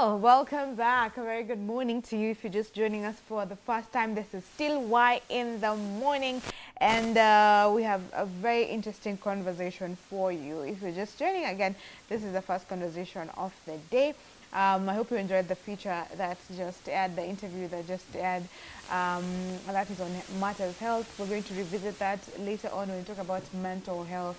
Well, welcome back. A very good morning to you. If you're just joining us for the first time, this is still Y in the morning, and we have a very interesting conversation for you. If you're just joining again, this is the first conversation of the day. I hope you enjoyed the feature that just aired, the interview that just aired, that is on Matters Health. We're going to revisit that later on when we talk about mental health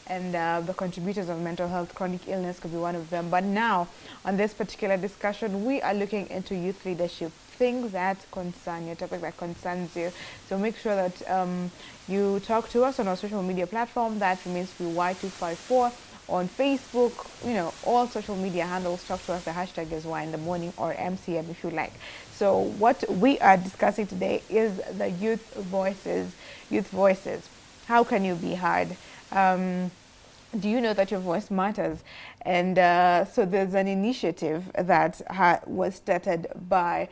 and the contributors of mental health. Chronic illness could be one of them. But now, on this particular discussion, we are looking into youth leadership, things that concern you, topic that concerns you. So make sure that you talk to us on our social media platform. That remains to be Y254 on Facebook, all social media handles. Talk to us. The hashtag is Y in the morning or MCM if you like. So what we are discussing today is the youth voices. Youth voices. How can you be heard? Do you know that your voice matters? And so there's an initiative that was started by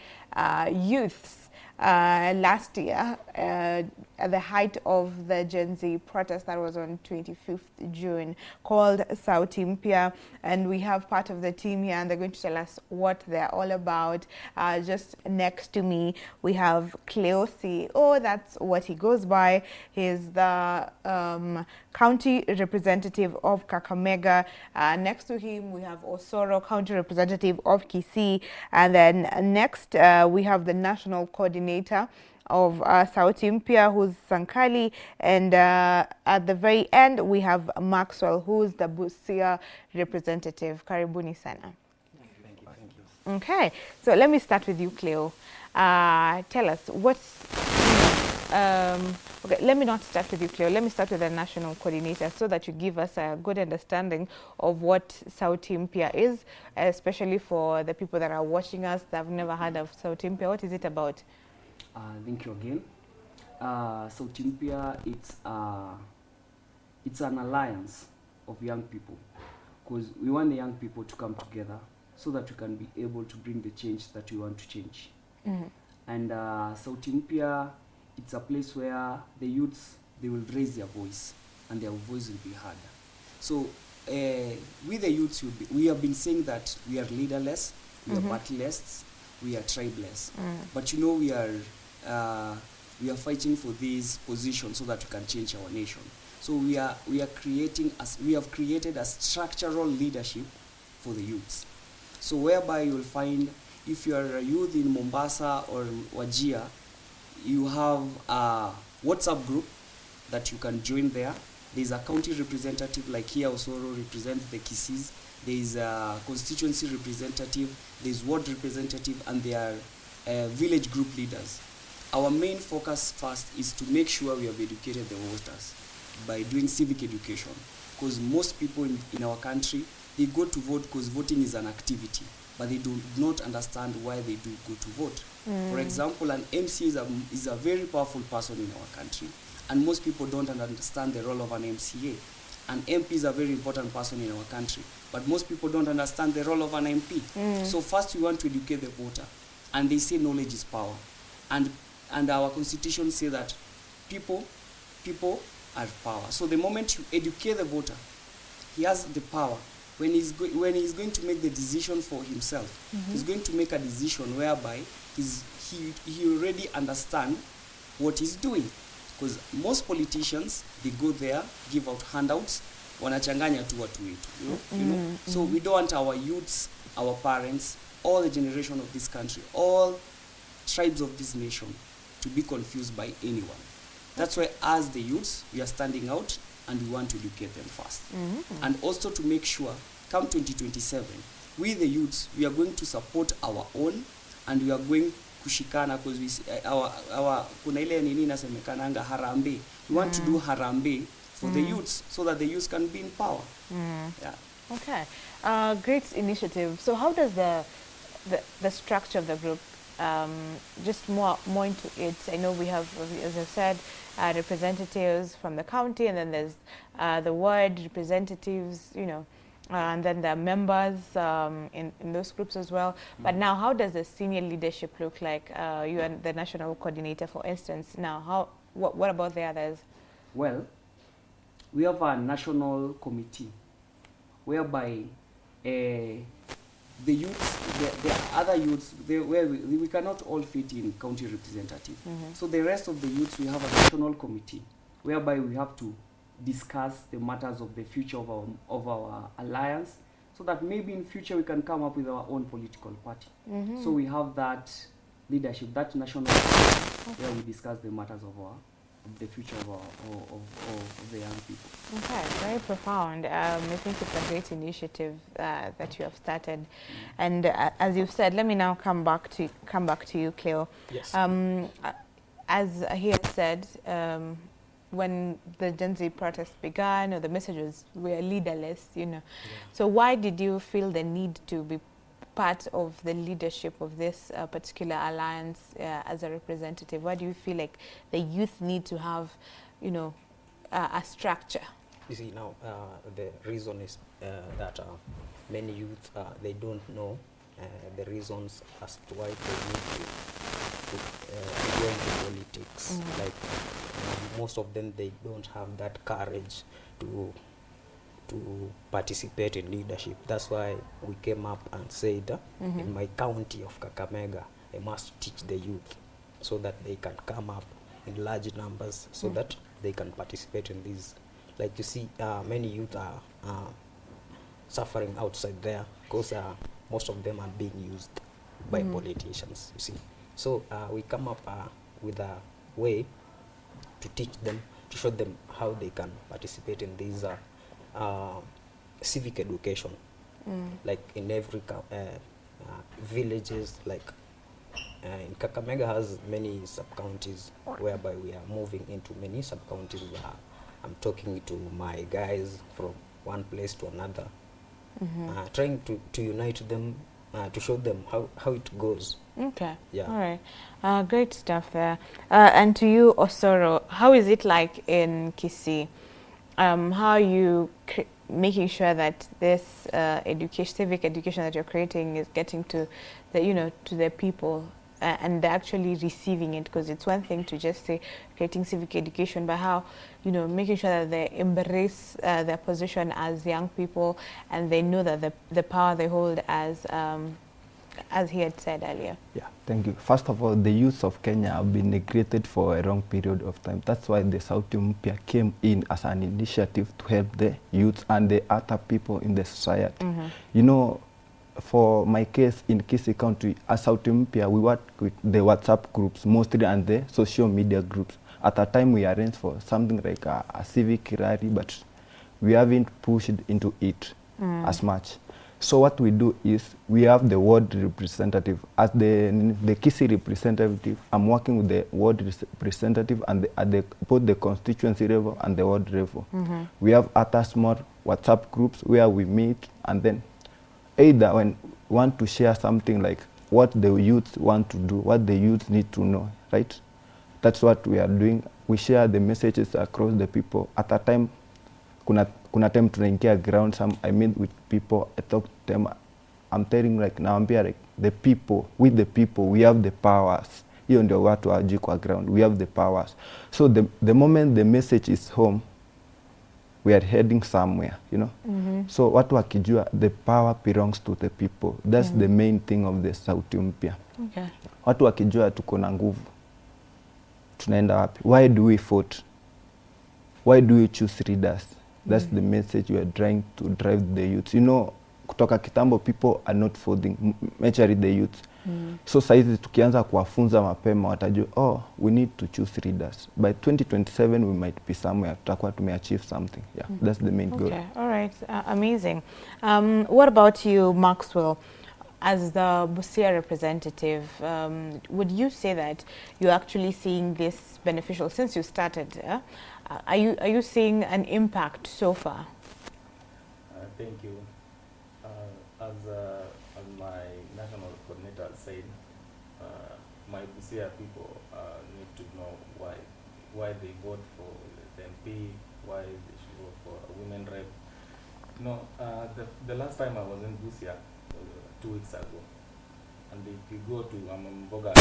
youths last year at the height of the Gen Z protest that was on 25th June, called Sauti Mpya. And we have part of the team here, and they're going to tell us what they're all about. Just next to me, we have Cleo C. Oh, that's what he goes by. He's the county representative of Kakamega. Next to him, we have Osoro, county representative of Kisii. And then next, we have the national coordinator of Sauti Mpya, who's Sankali, and at the very end we have Maxwell, who's the Busia representative. Karibuni sana. Thank you. Okay, so let me start with you, Cleo. Tell us okay, let me not start with you, Cleo. Let me start with the national coordinator so that you give us a good understanding of what Sauti Mpya is, especially for the people that are watching us that have never heard of Sauti Mpya. What is it about? Thank you again. Sauti Mpya, it's an alliance of young people, because we want the young people to come together so that we can be able to bring the change that we want to change. Mm-hmm. And Sauti Mpya, it's a place where the youths, they will raise their voice and their voice will be heard. So with the youths, we have been saying that we are leaderless, we are partyless, we are tribeless. But we are fighting for this position so that we can change our nation. So we have created a structural leadership for the youths. So whereby you will find, if you are a youth in Mombasa or Wajir, you have a WhatsApp group that you can join there. There's a county representative, like here Osoro represents the Kisii. There's a constituency representative, there's ward representative, and there are village group leaders. Our main focus first is to make sure we have educated the voters by doing civic education, because most people in our country, they go to vote because voting is an activity, but they do not understand why they do go to vote. For example, an MC is a very powerful person in our country, and most people don't understand the role of an MCA. An MP is a very important person in our country, but most people don't understand the role of an MP. So first we want to educate the voter, and they say knowledge is power. And our constitution says that people are power. So the moment you educate the voter, he has the power. When he's going to make the decision for himself, he's going to make a decision whereby he already understand what he's doing. Because most politicians, they go there, give out handouts, wanachanganya tu watu wetu. So we don't want our youths, our parents, all the generation of this country, all tribes of this nation to be confused by anyone. That's why as the youths, we are standing out and we want to educate them first. And also to make sure, come 2027, we the youths, we are going to support our own, and we are going kushikana, because our kuna ile nini inasemekananga harambe. We want to do harambe for the youths so that the youths can be in power. Yeah. Okay. Great initiative. So how does the structure of the group, just more into it? I know we have, as I said, representatives from the county, and then there's the ward representatives, and then the members in those groups as well. But now, how does the senior leadership look like? You are the national coordinator, for instance. Now, what about the others? Well, we have a national committee whereby the youths, the other youths, where we cannot all fit in county representative. So the rest of the youths, we have a national committee whereby we have to discuss the matters of the future of our alliance, so that maybe in future we can come up with our own political party. So we have that leadership, that national committee, where we discuss the matters of the future of the young people. Okay, very profound. I think it's a great initiative that you have started, and as you've said, let me now come back to you, Cleo. Yes. As he had said, when the GenZ protests began, or the messages were leaderless, you know. Yeah. So why did you feel the need to be part of the leadership of this particular alliance as a representative? Why do you feel like the youth need to have, you know, a structure? You see, now the reason is that many youth, they don't know the reasons as to why they need to go into politics. Like most of them, they don't have that courage to participate in leadership. That's why we came up and said, in my county of Kakamega, I must teach the youth so that they can come up in large numbers, so that they can participate in these. Like you see, many youth are suffering outside there because most of them are being used by politicians, you see. So we come up with a way to teach them, to show them how they can participate in these civic education, like in every villages, like in Kakamega has many sub-counties, whereby we are moving into many sub-counties where I'm talking to my guys from one place to another, trying to unite them, to show them how it goes. Okay. Yeah. All right. Great stuff there. And to you, Osoro, how is it like in Kisii? How are you making sure that this civic education that you're creating is getting to to the people and they're actually receiving it? Because it's one thing to just say creating civic education, but how, making sure that they embrace their position as young people and they know that the power they hold as he had said earlier. Yeah, thank you. First of all, the youth of Kenya have been neglected for a long period of time. That's why the Sauti Mpya came in as an initiative to help the youth and the other people in the society. For my case in Kisii County, as Sauti Mpya, we work with the WhatsApp groups mostly and the social media groups. At a time we arranged for something like a civic rally, but we haven't pushed into it as much. So what we do is we have the ward representative. As the Kisii representative, I'm working with the ward representative and both the constituency level and the ward level. We have other small WhatsApp groups where we meet, and then either when we want to share something like what the youth want to do, what the youth need to know, right? That's what we are doing. We share the messages across the people. At a time, kuna time tunaingia ground, I meet with people, I talk to them, I'm telling naambia like the people, with the people, we have the powers. Hiyo ndio watu hawajui kwa ground, we have the powers. So the moment the message is home, we are heading somewhere, So watu wakijua the power belongs to the people. That's the main thing of the Sauti Mpya. Okay. Watu wakijua tuko na nguvu, tunaenda wapi? Why do we vote? Why do we choose leaders? That's the message we are trying to drive the youth. Kutoka kitambo, people are not voting, majorly the youth. So saizi tukianza kuwafunza mapema watajua, we need to choose leaders. By 2027 we might be somewhere, tutakuwa tumeachieve something. Yeah, that's the main goal. Okay, all right, amazing. What about you, Maxwell? As the Busia representative, would you say that you're actually seeing this beneficial since you started? Are you seeing an impact so far? Thank you. As my national coordinator said, my Busia people need to know why they vote for the MP, why they should vote for a women rep. The last time I was in Busia, 2 weeks ago, and if you go to Mboga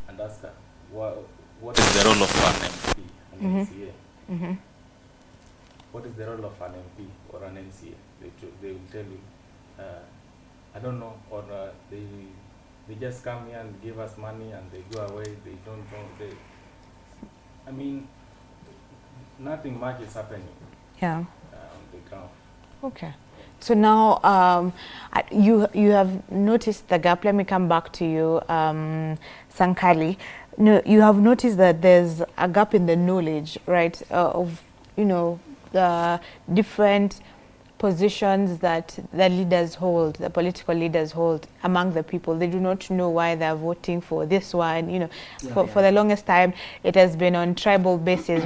and ask her what is the role of an MP and MCA, what is the role of an MP or an MCA, they will tell you I don't know, or they just come here and give us money and they go away. They don't know. I mean, nothing much is happening Yeah. on the ground. Okay. So now you have noticed the gap. Let me come back to you, Sankali. No, you have noticed that there's a gap in the knowledge, right, of, you know, the different positions that the leaders hold, the political leaders hold among the people. They do not know why they're voting for this one. You know, for the longest time, it has been on tribal basis.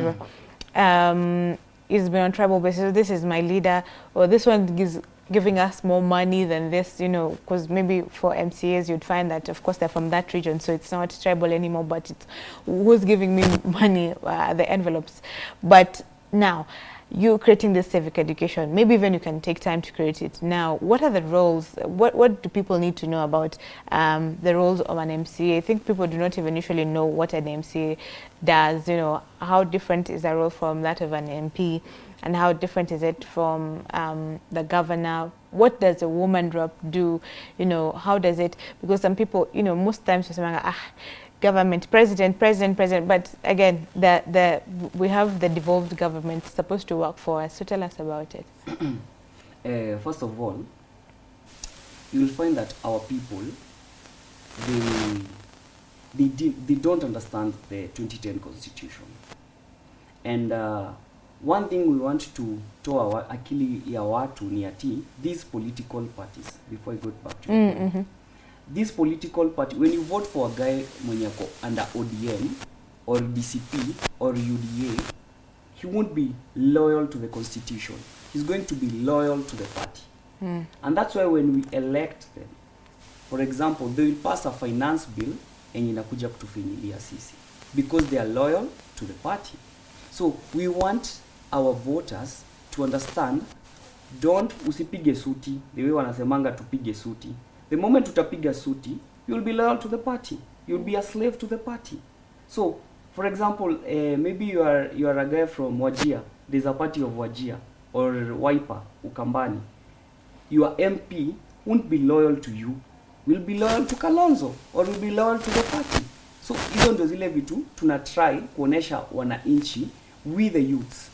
It's been on tribal basis. This is my leader, or this one is giving us more money than this, you know, because maybe for MCAs you'd find that, of course, they're from that region, so it's not tribal anymore, but it's who's giving me money, the envelopes. But now, you're creating this civic education. Maybe even you can take time to create it. Now, what are the roles? What do people need to know about the roles of an MCA? I think people do not even usually know what an MCA does. You know, how different is the role from that of an MP, and how different is it from the governor? What does a woman rep do? You know, how does it? Because some people, you know, most times we're saying, government, president, but again, we have the devolved government supposed to work for us. So tell us about it. First of all, you will find that our people, they don't understand the 2010 constitution. And one thing we want to toa akili ya watu ni ati these political parties, before I go back to your point, this political party, when you vote for a guy mwenye ako under ODM or DCP or UDA, he won't be loyal to the constitution. He's going to be loyal to the party. And that's why when we elect them, for example, they will pass a finance bill and inakuja kutufinyilia sisi because they are loyal to the party. So we want our voters to understand, don't usipige suti, the way wanasemanga tupige suti. The moment utapiga suti, you'll be loyal to the party. You'll be a slave to the party. So, for example, maybe you are a guy from Wajir. There's a party of Wajir or Wiper, Ukambani. Your MP won't be loyal to you. Will be loyal to Kalonzo or will be loyal to the party. So, hizo ndo zile vitu tunatry kuonesha wananchi with the youths.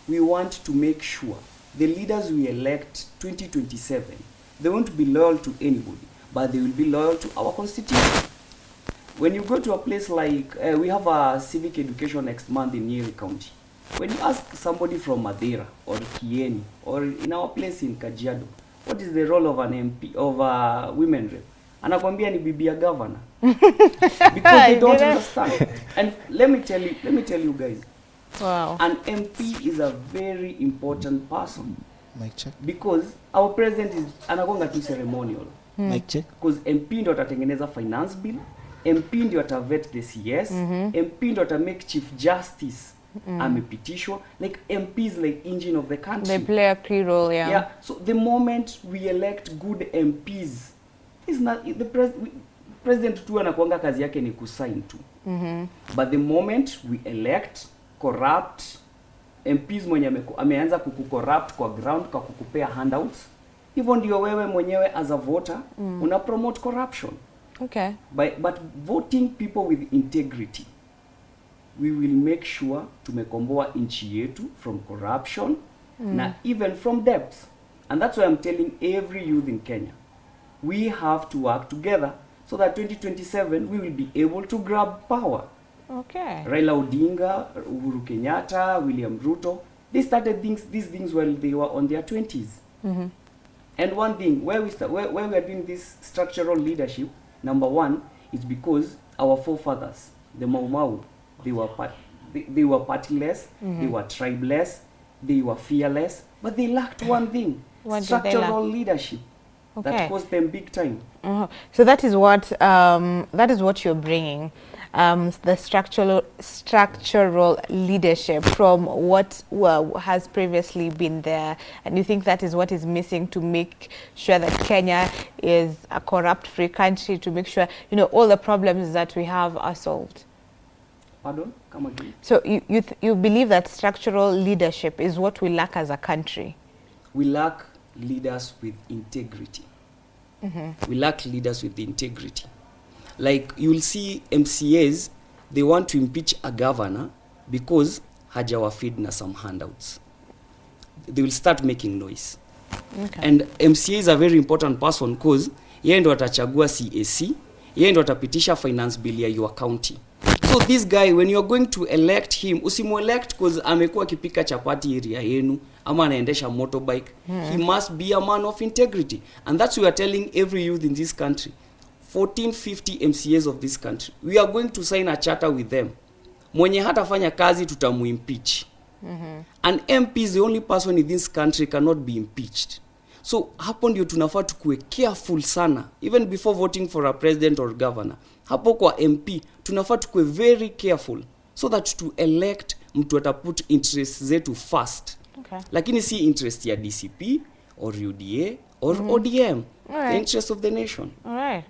We want to make sure the leaders we elect 2027, they won't be loyal to anybody, but they will be loyal to our constitution. When you go to a place like, we have a civic education next month in Nyeri County. When you ask somebody from Madeira or Kieni or in our place in Kajiado, what is the role of an MP, of a women rep? Anakwambia ni bibi ya governor. Because they don't understand. And let me tell you guys, wow, an MP is a very important person. Mic check. Because our president is anagonga tu ceremonial. Mic check. Because MP ndo atatengeneza finance bill, MP ndio atavet the CS, MP ndo atamake chief justice amepitishwa. Like MP is like engine of the country. they play a key role. Yeah. So the moment we elect good MPs, is not the president tu anakuanga kazi yake ni kusign tu. But the moment we elect corrupt MPs mwenye ameanza kukucorrupt kwa ground kwa kukupea handouts, hivyo ndio wewe mwenyewe as a voter una promote corruption. Okay. But voting people with integrity, we will make sure tumekomboa nchi yetu from corruption na even from debts. And that's why I'm telling every youth in Kenya, we have to work together so that 2027 we will be able to grab power. Okay. Raila Odinga, Uhuru Kenyatta, William Ruto, they started these things while they were on their 20s. And one thing, where we are doing this structural leadership, number one, is because our forefathers, the Mau Mau, they were partyless, they were tribeless, they were fearless, but they lacked one thing, What did they structural lack? leadership. Okay. That cost them big time. So that is what you're bringing, the structural leadership from what has previously been there, and you think that is what is missing to make sure that Kenya is a corrupt-free country, to make sure, you know, all the problems that we have are solved. Pardon? Come again. So you believe that structural leadership is what we lack as a country? We lack leaders with integrity. We lack leaders with integrity. Like you'll see MCAs, they want to impeach a governor because hajawafeed na some handouts. They will start making noise. Okay. And MCA is a very important person because yeye ndo atachagua CAC, yeye ndo atapitisha finance bill ya your county. So this guy, when you're going to elect him, usimu-elect because amekuwa akipika chapati area yenu ama anaendesha motorbike. He must be a man of integrity. And that's what we are telling every youth in this country. 1450 MCAs of this country. We are going to sign a charter with them. Mwenye hatafanya kazi tutamu-impeach. An MP is the only person in this country cannot be impeached. So hapo ndio tunafaa tukue careful sana, even before voting for a president or governor. Hapo kwa MP tunafaa tukue very careful so that to elect mtu ataput interest zetu first. Okay. Lakini si interest ya DCP or UDA or ODM. Alright. The interest of the nation. All right,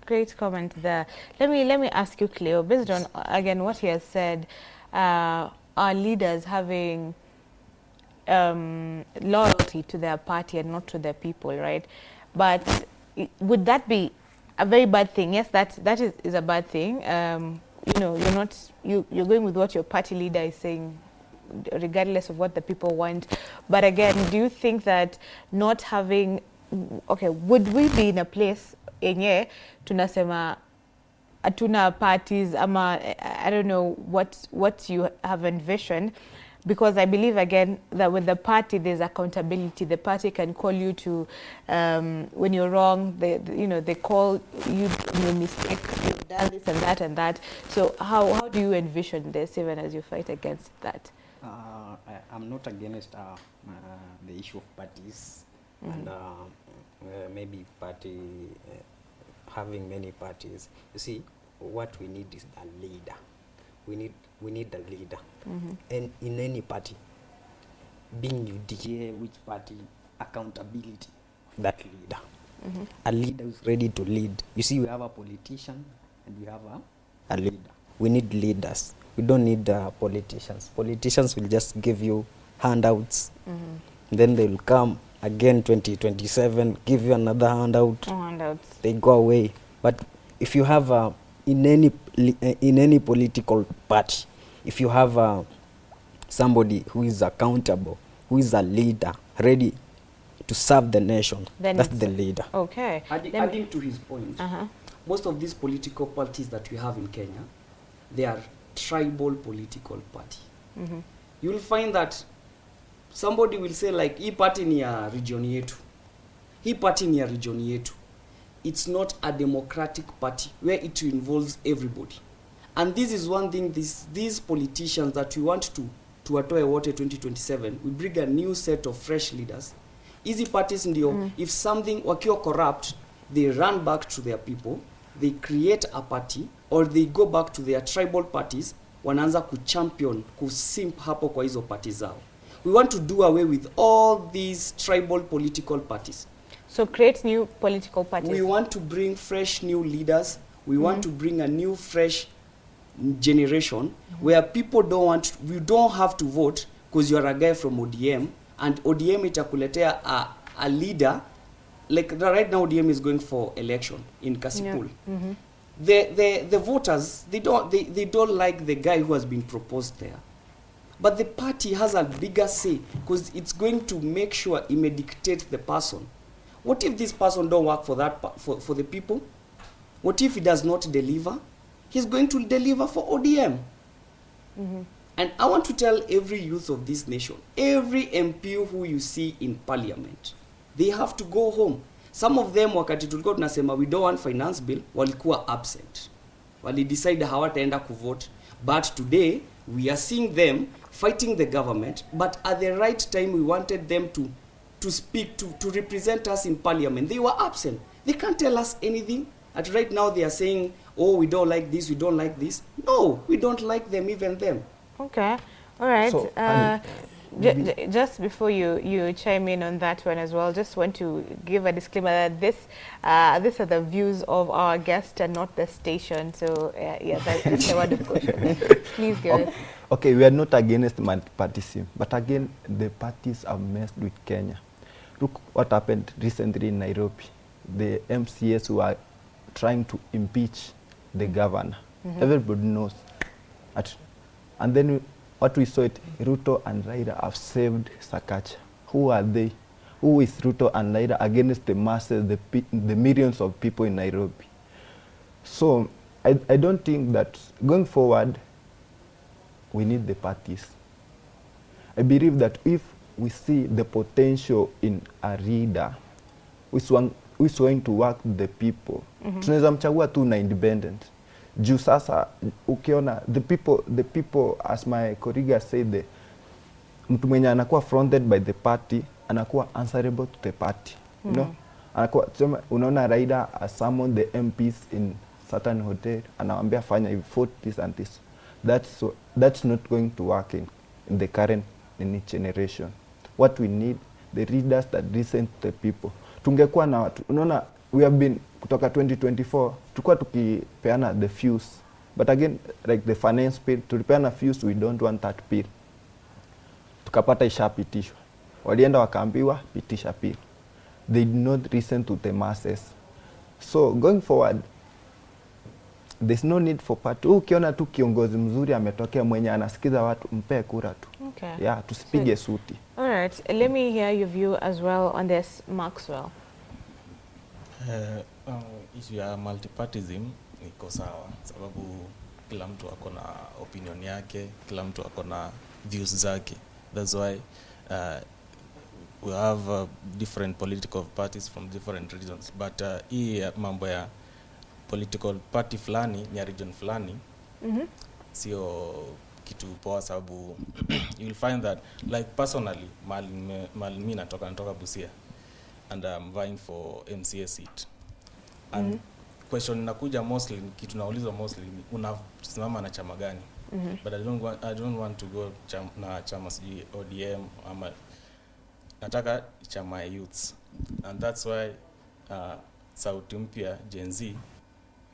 great comment there. Let me ask you, Cleo, based on again what he has said, our leaders having loyalty to their party and not to their people, right? But would that be a very bad thing? Yes, that is a bad thing. You know, you're going with what your party leader is saying, regardless of what the people want. But again, do you think that not having, okay, would we be in a place yenye tunasema atuna parties ama I don't know what you have envisioned, because I believe again that with the party there's accountability. The party can call you to when you're wrong. They call you your mistake, you've done this and that. So how do you envision this, even as you fight against that? I'm not against the issue of parties and maybe party having many parties. You see, what we need is a leader. We need a leader, and in any party, being UDA, which party, accountability of that leader. A leader who's ready to lead. You see, we have a politician and we have a leader. We need leaders. We don't need politicians. Politicians will just give you handouts. Then they will come again 2027, give you another handout. Handouts. They go away. But if you have in any political party, if you have somebody who is accountable, who is a leader, ready to serve the nation, then that's the leader. Okay. Adding to his point, most of these political parties that we have in Kenya, they are tribal political party. You will find that somebody will say like, hii party ni ya region yetu. Hii party ni ya region yetu. It's not a democratic party where it involves everybody. And this is one thing, these politicians that we want to atoe wote 2027, we bring a new set of fresh leaders. Easy parties ndio, if something wakiwa corrupt, they run back to their people, they create a party, or they go back to their tribal parties, wanaanza kuchampion, kusimp hapo kwa hizo parties zao. We want to do away with all these tribal political parties. So create new political parties. We want to bring fresh new leaders. We want to bring a new fresh generation where people we don't have to vote because you're a guy from ODM, and ODM itakuletea a leader. Like right now ODM is going for election in Kasipul. The voters, they don't like the guy who has been proposed there. But the party has a bigger say because it's going to make sure it may dictate the person. What if this person don't work for for the people? What if he does not deliver? He's going to deliver for ODM. And I want to tell every youth of this nation, every MP who you see in parliament, they have to go home. Some of them wakati tulikuwa tunasema we don't want finance bill, walikuwa absent. Wali decide hawataenda kuvote. But today we are seeing them fighting the government, but at the right time we wanted them to speak, to represent us in parliament. They were absent. They can't tell us anything. At right now they are saying, oh, we don't like this, we don't like this. No, we don't like them, even them. Okay, all right. So, just before you chime in on that one as well, just want to give a disclaimer that these are the views of our guest and not the station. So yeah, that's a word of caution. Please go ahead. Okay, we are not against multi-partyism, but again, the parties are messed with Kenya. Look what happened recently in Nairobi. the MCAs who are trying to impeach the governor. Everybody knows. And then what we saw it, Ruto and Raila have saved Sakaja. Who are they? Who is Ruto and Raila against the masses, the millions of people in Nairobi? So I don't think that going forward, we need the parties. I believe that if we see the potential in a leader who is going to work with the people, tunaweza mchagua tu na independent. Juu sasa ukiona the people as my colleague said, mtu mwenye anakuwa fronted by the party anakuwa answerable to the party. You know, anakuwa unaona Raila as summon the MPs in certain hotel, anawaambia fanya hivi, vote this and this. That's not going to work in the current generation. What we need, the leaders that listen to the people. Tungekuwa na watu, unaona, we have been kutoka 2024 tulikuwa tukipeana the fuse, but again like the finance bill tulipeana fuse, we don't want that bill, tukapata ishapitishwa, walienda wakaambiwa pitisha bill, they did not listen to the masses. So going forward, there's no need for party. Ukiona tu kiongozi mzuri ametokea mwenye anasikiza watu, mpe kura tu. Okay. Yeah, tusipige suti. All right, let me hear your view as well on this, Maxwell. Issue ya multipartism iko sawa, sababu kila mtu ako na opinion yake, kila mtu ako na views zake. That's why we have different political parties from different regions. But hii mambo ya political party fulani ni region fulani, sio kitu poa, sababu you'll find that, like personally, mali mimi natoka Busia, and I'm vying for MCA seat. And question inakuja mostly, kitu naulizwa mostly, unasimama na chama gani? But I don't want to go na chama siji ODM ama, nataka chama ya youths. And that's why Sauti Mpya GenZ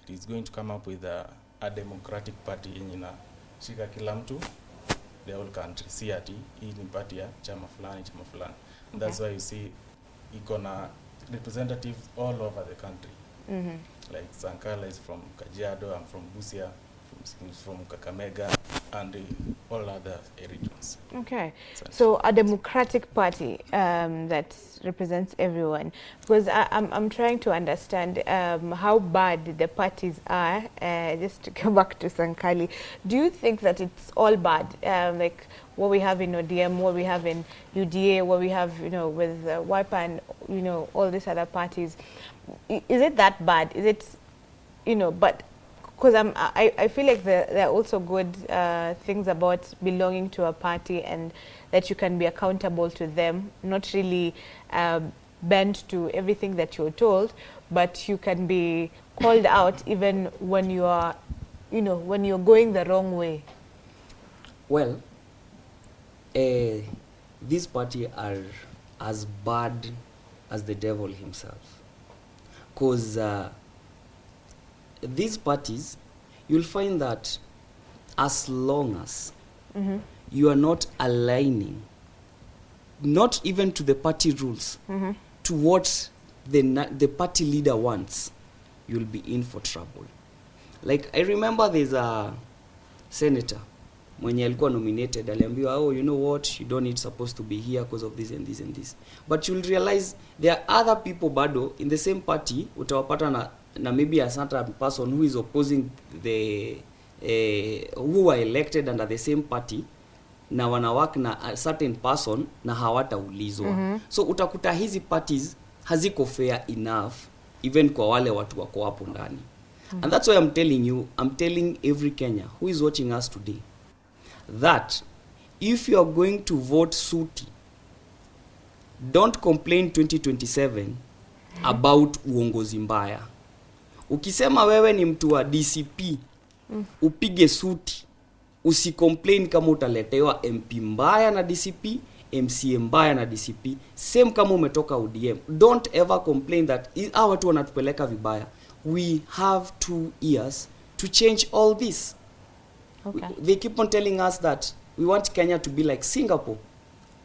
is going to come up with a democratic party yenye na shika kila mtu, the whole country. Si ati hii ni party ya chama fulani. And that's why you see iko na representatives all over the country. Like Sankala is from Kajiado, I'm from Busia, from Kakamega, and all other regions. Okay, so a democratic party that represents everyone. Because I'm trying to understand how bad the parties are. Just to go back to Sankali, do you think that it's all bad? Like what we have in ODM, what we have in UDA, what we have, you know, with YPA and, you know, all these other parties. Is it that bad? Is it, you know, but because I feel like there are also good things about belonging to a party, and that you can be accountable to them, not really bend to everything that you're told, but you can be called out even when you are, you know, when you're going the wrong way. Well, these parties are as bad as the devil himself. Because these parties, you'll find that as long as you are not aligning, not even to the party rules, to what the party leader wants, you'll be in for trouble. Like, I remember there's a senator, mwenye alikuwa nominated, aliambiwa, oh, you know what, you don't need supposed to be here because of this and this and this. But you'll realize there are other people bado in the same party, utawapata na maybe a certain person who is opposing the who were elected under the same party, na wanawak na a certain person na hawataulizwa. So utakuta hizi parties haziko fair enough even kwa wale watu wako hapo ndani. And that's why I'm telling every Kenya who is watching us today, that if you are going to vote Suti, don't complain 2027 about uongozi mbaya. Ukisema wewe ni mtu wa DCP, upige Suti, usicomplain kama utaletewa MP mbaya na DCP, MCA mbaya na DCP, same kama umetoka ODM. Don't ever complain that hawa watu wanatupeleka vibaya. We have 2 years to change all this. Okay. They keep on telling us that we want Kenya to be like Singapore.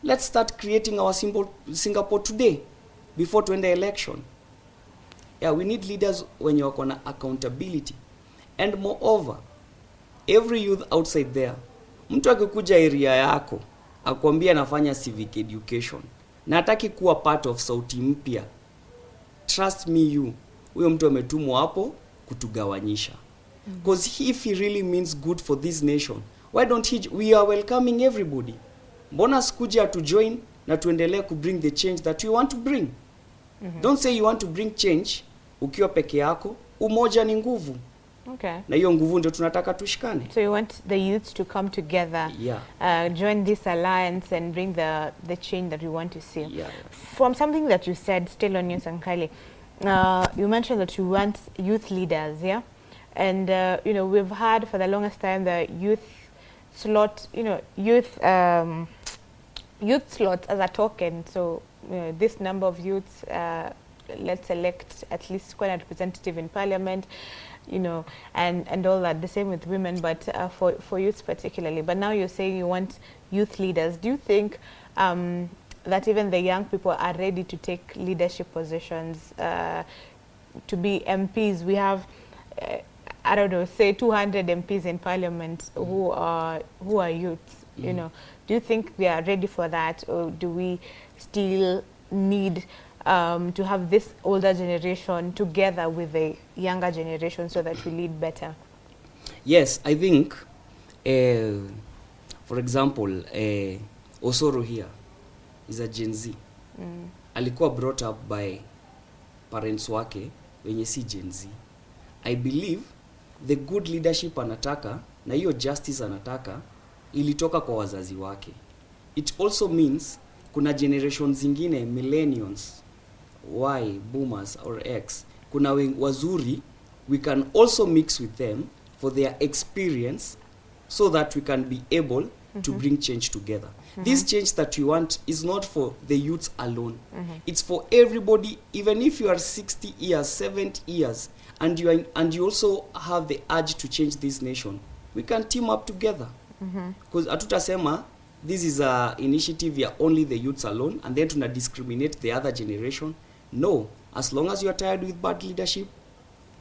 Let's start creating our Singapore today, before to end the election. Yeah, we need leaders wenye wako na accountability. And moreover, every youth outside there, mtu akikuja area yako akwambia anafanya civic education na hataki kuwa part of Sauti Mpya, trust me you, huyo mtu ametumwa hapo kutugawanyisha. Because if he really means good for this nation, why don't we are welcoming everybody. Mbona sikuja to join na tuendelee ku bring the change that we want to bring. Don't say you want to bring change ukiwa peke yako. Umoja ni nguvu. Okay. Na hiyo nguvu ndio tunataka tushikane. So you want the youths to come together, join this alliance and bring the change that we want to see. Yeah. From something that you said, still on you, Sankali, you mentioned that you want youth leaders, yeah? And, you know, we've had for the longest time the youth slot, you know, youth slots as a token. So, you know, this number of youths, let's elect at least one representative in parliament, you know, and all that. The same with women, but for youths particularly. But now you're saying you want youth leaders. Do you think that even the young people are ready to take leadership positions, to be MPs? We have, I don't know, say 200 MPs in parliament who are youths. You know, do you think we are ready for that, or do we still need to have this older generation together with the younger generation so that we lead better? Yes, I think, for example, Osoro here is a Gen Z. Alikuwa brought up by parents wake wenye si Gen Z. I believe the good leadership anataka na hiyo justice anataka ilitoka kwa wazazi wake. It also means kuna generations zingine, millennials, Y, boomers or X, kuna wazuri, we can also mix with them for their experience so that we can be able to bring change together. This change that we want is not for the youths alone. It's for everybody, even if you are 60 years, 70 years, and you also have the urge to change this nation. We can team up together. Because atutasema this is a initiative ya only the youths alone, and then tuna discriminate the other generation. No, as long as you are tired with bad leadership,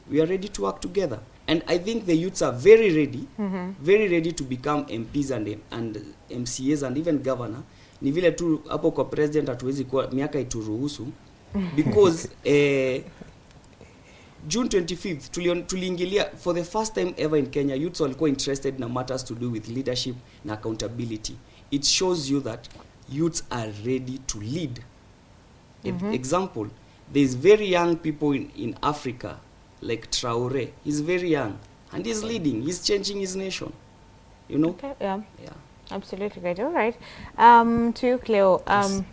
we are ready to work together. And I think the youths are very ready to become MPs and MCAs and even governor. Ni vile tu hapo kwa president hatuwezi kwa miaka ituruhusu because June 25th tuliingilia for the first time ever in Kenya, youths walikuwa interested na matters to do with leadership na accountability. It shows you that youths are ready to lead. Example, there's very young people in Africa like Traore. He's very young and he's leading, he's changing his nation, you know. Okay, yeah. Yeah, Absolutely right. All right. To you, Cleo. Yes.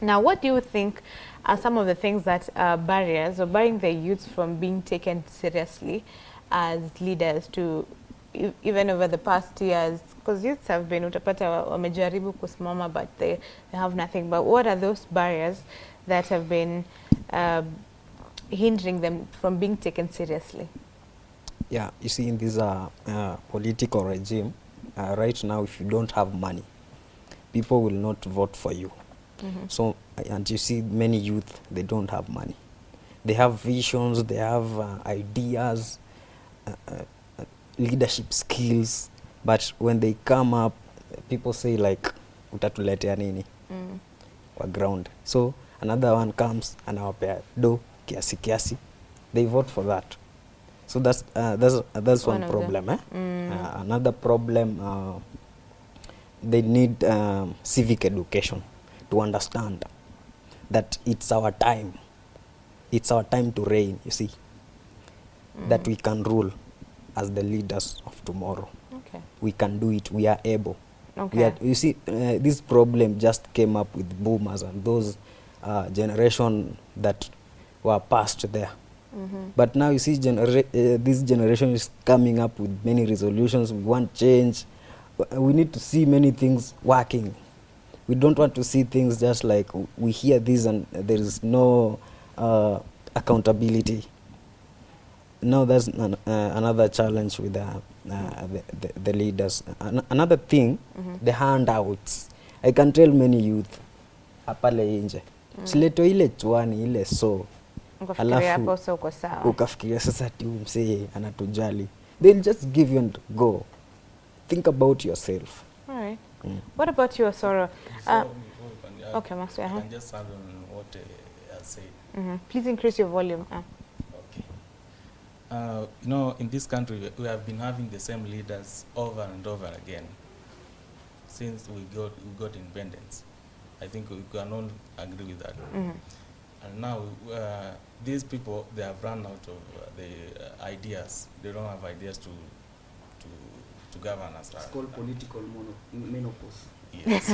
Now, what do you think are some of the things that are barriers or barring the youths from being taken seriously as leaders to even over the past years? Because youths have been utapata wamejaribu kusimama but they have nothing. But what are those barriers that have been hindering them from being taken seriously? Yeah, you see, in this political regime, right now, if you don't have money, people will not vote for you. So, and you see many youth, they don't have money. They have visions, they have ideas, leadership skills, but when they come up, people say like, utatuletea nini? Kwa ground. So, another one comes, anawapea do, kiasi kiasi. They vote for that. So that's one problem. Another problem, they need civic education to understand that it's our time. It's our time to reign, you see. That we can rule as the leaders of tomorrow. Okay. We can do it. We are able. Okay. You see, this problem just came up with boomers and those generation that were past there. But now you see this generation is coming up with many resolutions. We want change. We need to see many things working. We don't want to see things just like we hear this and there is no accountability. Now that's another challenge with the leaders. Another thing, the handouts. I can tell many youth, apale inje, sileto ile chwani ile so. Ukafikiria hapo sasa uko sawa. Ukafikiria sasa ati msee anatujali. They'll just give you and go. Think about yourself. All right. What about your sorrow? Okay, Master. I can just add on what I said. Please increase your volume. Okay. You know, in this country, we have been having the same leaders over and over again since we got independence. I think we can all agree with that. And now, these people, they have run out of the ideas. They don't have ideas to govern us. It's called political menopause. Yes.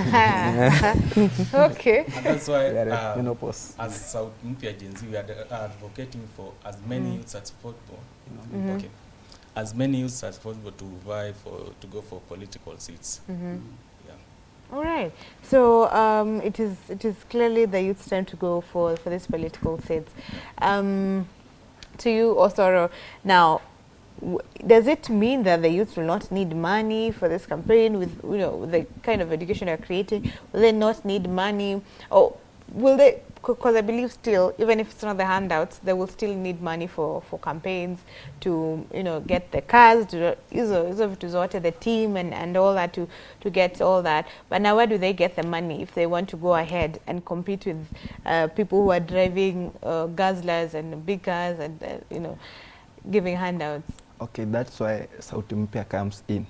Okay. And that's why, menopause. as Sauti Mpya GenZ, we are advocating for as many youths as possible. Okay. As many youths as possible to vie to go for political seats. Yeah. All right. So it is clearly the youth's time to go for this political seats. To you, Osoro, now, does it mean that the youth will not need money for this campaign with the kind of education they're creating? Will they not need money, or will they? Because I believe still, even if it's not the handouts, they will still need money for campaigns to get the cars, to the team and all that to get all that. But now, where do they get the money if they want to go ahead and compete with people who are driving guzzlers and big cars and giving handouts? Okay, that's why Sauti Mpya comes in.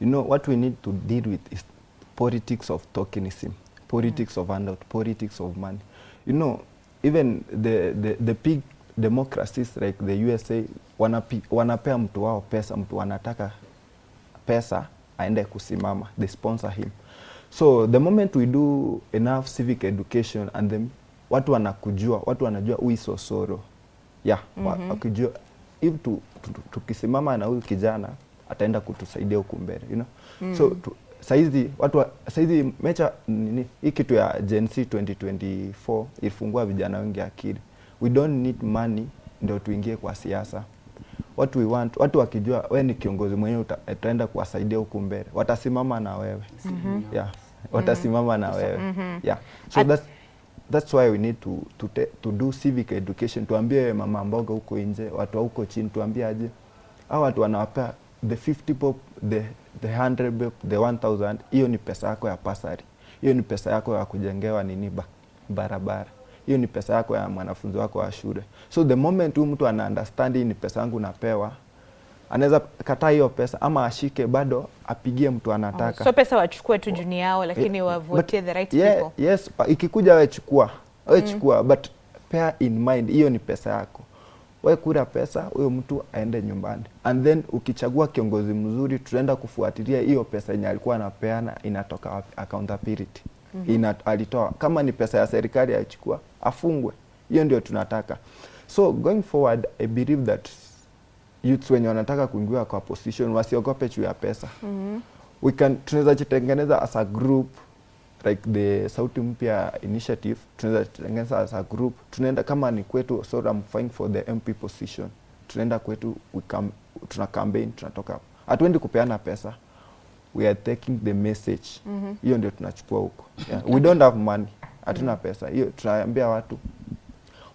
What we need to deal with is politics of tokenism, politics of handout, politics of money. Even the big democracies like the USA wanapea mtu wao pesa, mtu wanataka pesa aende kusimama, they sponsor him. So the moment we do enough civic education and then watu wanajua uiso Osoro. Yeah, wakijua if tukisimama na huyu kijana ataenda kutusaidia huku mbele, So saizi mecha hii kitu ya GenZ 2024 ilifungua vijana wengi akili. We don't need money ndio tuingie kwa siasa. What we want, watu wakijua wewe ni kiongozi mwenyewe utaenda kuwasaidia huku mbele, watasimama na wewe. Yeah, watasimama na wewe. Yeah, so that's why we need to do civic education. Tuambie mama mboga huko nje, watu huko chini, tuambie aje hao watu wanawapea the 50 bob, the 100 bob, the 1000. Hiyo ni pesa yako ya pasari, hiyo ni pesa yako ya kujengewa barabara, hiyo ni pesa yako ya mwanafunzi wako wa shule. So the moment huyu mtu ana understand ni pesa yangu napewa, anaweza kataa hiyo pesa ama ashike bado apigie mtu anataka. So pesa wachukue tu juni yao, lakini wavote the right people. Yes, ikikuja wewe chukua, but bear in mind hiyo ni pesa yako. Wewe kura pesa, huyo mtu aende nyumbani. And then ukichagua kiongozi mzuri, tunaenda kufuatilia hiyo pesa yenye alikuwa anapeana inatoka wapi, accountability. Alitoa kama ni pesa ya serikali aichukua, afungwe. Hiyo ndio tunataka. So going forward, I believe that youths wenye wanataka kuingia kwa position wasiogope juu ya pesa. Tunaweza jitengeneza as a group like the Sauti Mpya initiative. Tunaweza jitengeneza as a group. Tunaenda kama ni kwetu, so I'm fighting for the MP position. Tunaenda kwetu, tuna campaign, tunatoka. Hatuendi kupeana pesa. We are taking the message. Hiyo ndio tunachukua huko. Yeah. We don't have money. Hatuna pesa. Hiyo tunaambia watu,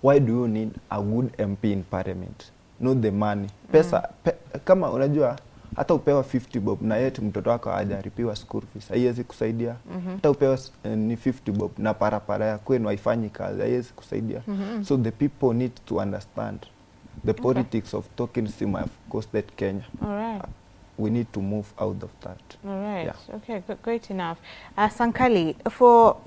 why do you need a good MP in parliament? Not the money. Pesa, kama unajua hata upewa 50 bob na yet mtoto wako hajalipiwa school fees, haiwezi kusaidia. Hata upewa ni 50 bob na parapara ya kwenu haifanyi kazi, haiwezi kusaidia. So the people need to understand the politics of tokenism have costed Kenya. All right. We need to move out of that. All right. Yeah. Okay, great enough. Sankali, for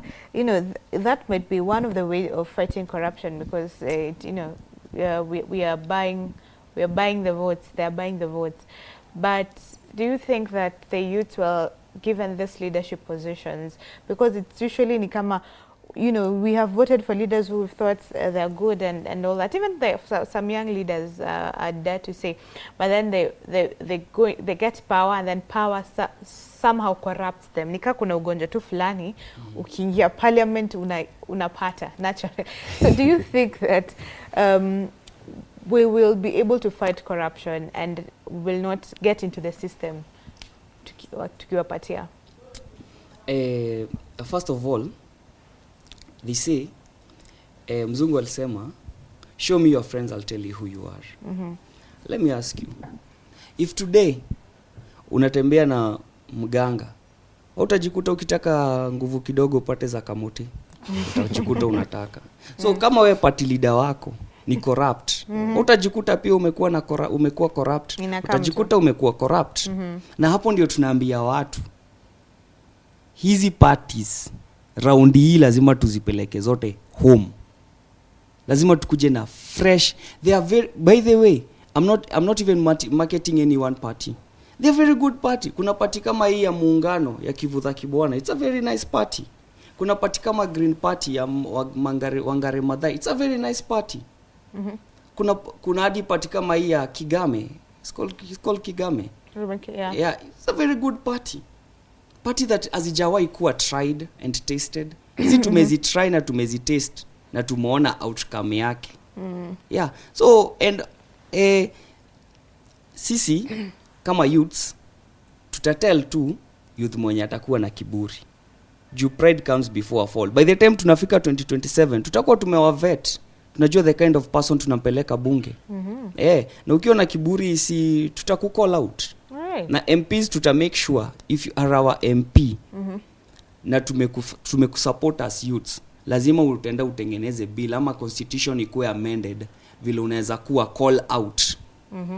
that might be one of the ways of fighting corruption, because we are buying the votes. They are buying the votes. But do you think that the youth were given these leadership positions, because it's usually ni kama we have voted for leaders who thought they're good and all that. Even some young leaders are dare to say, but then they get power, and then power somehow corrupts them. Nika kuna ugonjwa tu fulani ukiingia parliament unapata naturally. So do you think that we will be able to fight corruption and will not get into the system tukiwapatia? First of all, they say mzungu alisema Show me your friends, I'll tell you who you are. Let me ask you, if today unatembea na mganga, utajikuta ukitaka nguvu kidogo upate za kamuti, utajikuta unataka. So kama we party leader wako ni corrupt, utajikuta pia umekuwa corrupt, utajikuta umekuwa corrupt. Na hapo ndio tunaambia watu, hizi parties raundi hii lazima tuzipeleke zote home. Lazima tukuje na fresh. They are very, by the way, I'm not even marketing any one party. They are very good party. Kuna party kama hii ya Muungano ya Kivutha Kibwana, it's a very nice party. Kuna party kama Green Party ya Wangare Maathai, it's a very nice party. Kuna hadi party kama hii ya Kigame, it's called Kigame. Yeah, it's a very good party. Party that hazijawahi kuwa tried and tasted. Hizi tumezi try na tumezi taste na tumeona outcome yake. Yeah, so and sisi kama youths tutatel tu youth mwenye atakuwa na kiburi. Juu pride comes before a fall. By the time tunafika 2027 tutakuwa tumewavet. Tunajua the kind of person tunampeleka bunge. Na ukiwa na kiburi si tutakucall out. Na MPs tuta make sure if you are our MP na tumekusupport as youths, lazima utaenda utengeneze bill ama constitution ikuwe amended vile unaweza kuwa call out.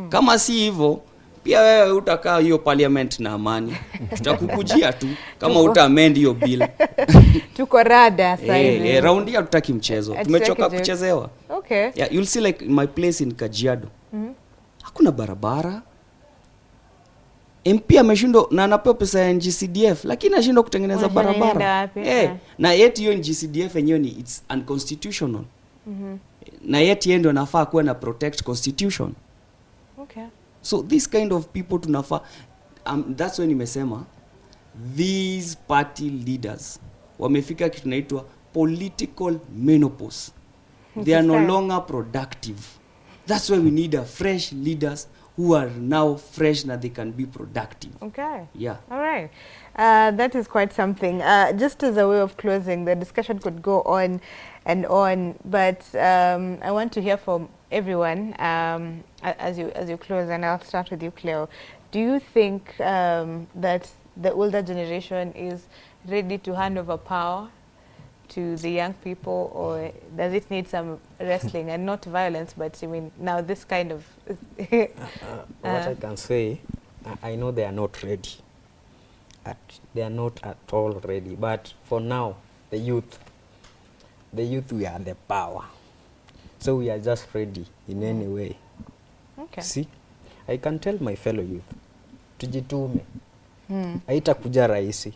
Kama si hivyo pia wewe utakaa hiyo parliament na amani. Tutakukujia tu kama uta-amend hiyo bill. Tuko rada sasa hivi. Round hii hatutaki mchezo. Tumechoka kuchezewa. Okay. Yeah, you'll see like my place in Kajiado. Hakuna barabara. MP ameshindwa na anapewa pesa ya GCDF lakini anashindwa kutengeneza barabara. Na yet hiyo GCDF yenyewe ni it's unconstitutional. Na yet yeye ndio anafaa kuwa na protect constitution. Okay. So this kind of people tunafaa that's when nimesema these party leaders wamefika kitu inaitwa political menopause. They are no longer productive. That's why we need a fresh leaders who are now fresh and they can be productive. Okay. Yeah. All right. That is quite something. Just as a way of closing, the discussion could go on and on, but I want to hear from everyone as you close, and I'll start with you, Cleo. Do you think that the older generation is ready to hand over power to the young people, or does it need some wrestling and not violence, but I mean now this kind of what I can say, I know they are not ready. They are not at all ready, but for now the youth we are the power, so we are just ready in any way. Okay. See, I can tell my fellow youth, tujitume. Haitakuja rahisi.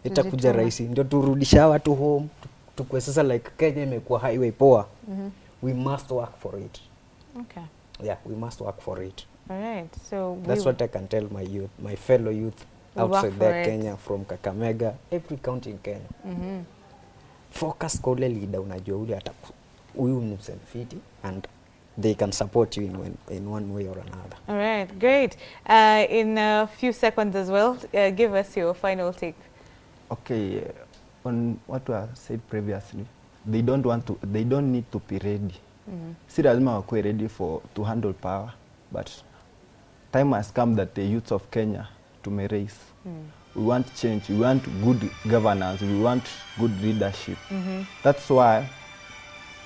Itakuja rahisi ndio turudisha watu home, tukue sasa like Kenya imekuwa highway poa. We must work for it. Okay. Yeah, we must work for it. All right. So that's what I can tell my youth, my fellow youth outside there, Kenya, from Kakamega, every county in Kenya. Focus kwa ule leader unajua ule huyu ni msemfiti and they can support you in one way or another. All right, great. In a few seconds as well, give us your final take. Okay, on what I said previously, they don't need to be ready. Si lazima wakuwe ready to handle power, but time has come that the youth of Kenya to raise. We want change, we want good governance, we want good leadership. That's why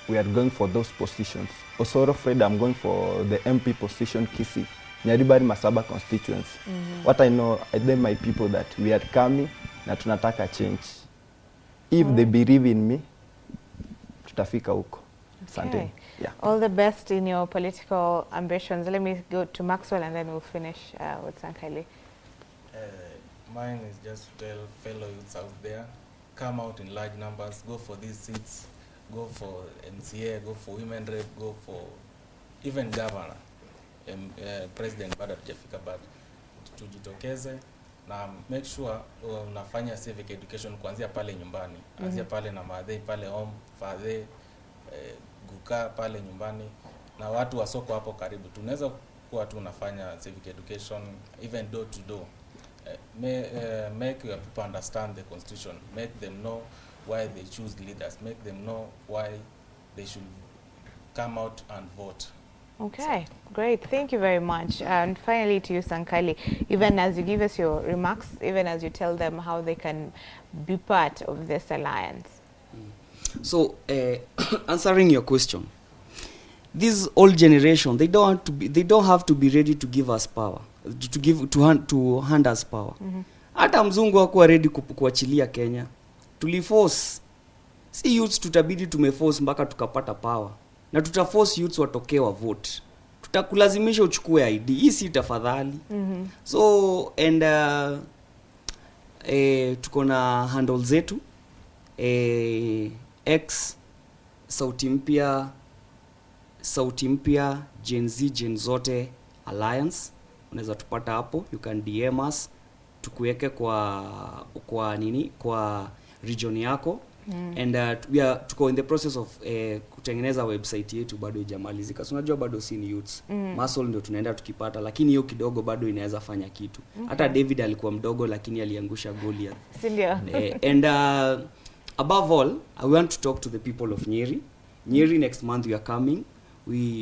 we are going for those positions. Osoro Fred, I'm going for the MP position, Kisii, Nyaribari Masaba constituency. What I know, I tell my people that we are coming na tunataka change. If they believe in me, tutafika huko. Okay. Yeah. All the best in your political ambitions. Let me go to Maxwell and then we'll finish with Sankaili. Mine is just to tell fellow youths out there, come out in large numbers, go for these seats, go for MCA, go for women rep, go for even governor, president bado tujafika, but tujitokeze na make sure unafanya civic education kuanzia pale nyumbani, anzia pale na madhe pale home, father guka pale nyumbani na watu wa soko hapo karibu. Tunaweza kuwa tu unafanya civic education even door to door. Make your people understand the constitution, make them know why they choose leaders, make them know why they should come out and vote. Okay, great. Thank you very much. And finally to you, Sankali, even as you give us your remarks, even as you tell them how they can be part of this alliance. So, answering your question, this old generation, they don't have to be ready to give us power, to hand us power. Hata mzungu hakuwa ready kuachilia Kenya. Tuliforce. Si youths tutabidi tumeforce mpaka tukapata power. Na tutaforce youths watokee wa vote. Tutakulazimisha uchukue ID. Hii si tafadhali. So, and tuko na handle zetu. X, Sauti Mpya, GenZ, GenZote Alliance. Unaweza tupata hapo. You can DM us. Tukuweke kwa region yako. And tuko in the process of kutengeneza website yetu, bado haijamalizika. So unajua bado si ni youths. Muscle ndio tunaenda tukipata, lakini hiyo kidogo bado inaweza fanya kitu. Hata David alikuwa mdogo lakini aliangusha Goliath. Sindio? And above all, I want to talk to the people of Nyeri. Nyeri, next month we are coming.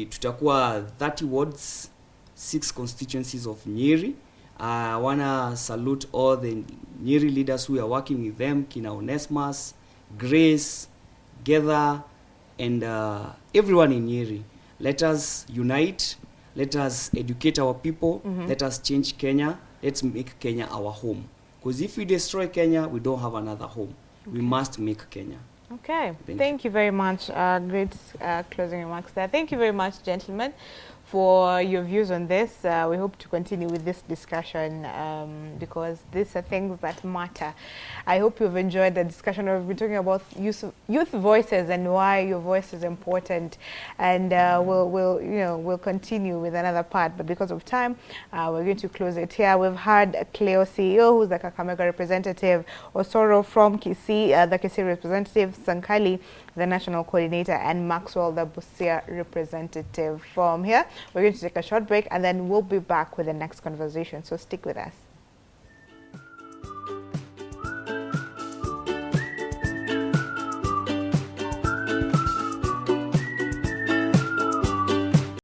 Tutakuwa 30 wards, 6 constituencies of Nyeri. I wanna salute all the Nyeri leaders who are working with them, Kina Onesmus, Grace, Gether, and everyone in Nyeri. Let us unite. Let us educate our people. Let us change Kenya. Let's make Kenya our home. Because if we destroy Kenya, we don't have another home. We must make Kenya. Okay. Thank you very much. Great closing remarks there. Thank you very much, gentlemen, for your views on this. We hope to continue with this discussion because these are things that matter. I hope you've enjoyed the discussion. We've been talking about youth voices and why your voice is important. And we'll continue with another part. But because of time, we're going to close it here. We've had Cleo, CEO, who's the Kakamega representative, Osoro from Kisii, the Kisii representative, Sankali, the national coordinator, and Maxwell, the Busia representative. From here, we're going to take a short break and then we'll be back with the next conversation. So stick with us.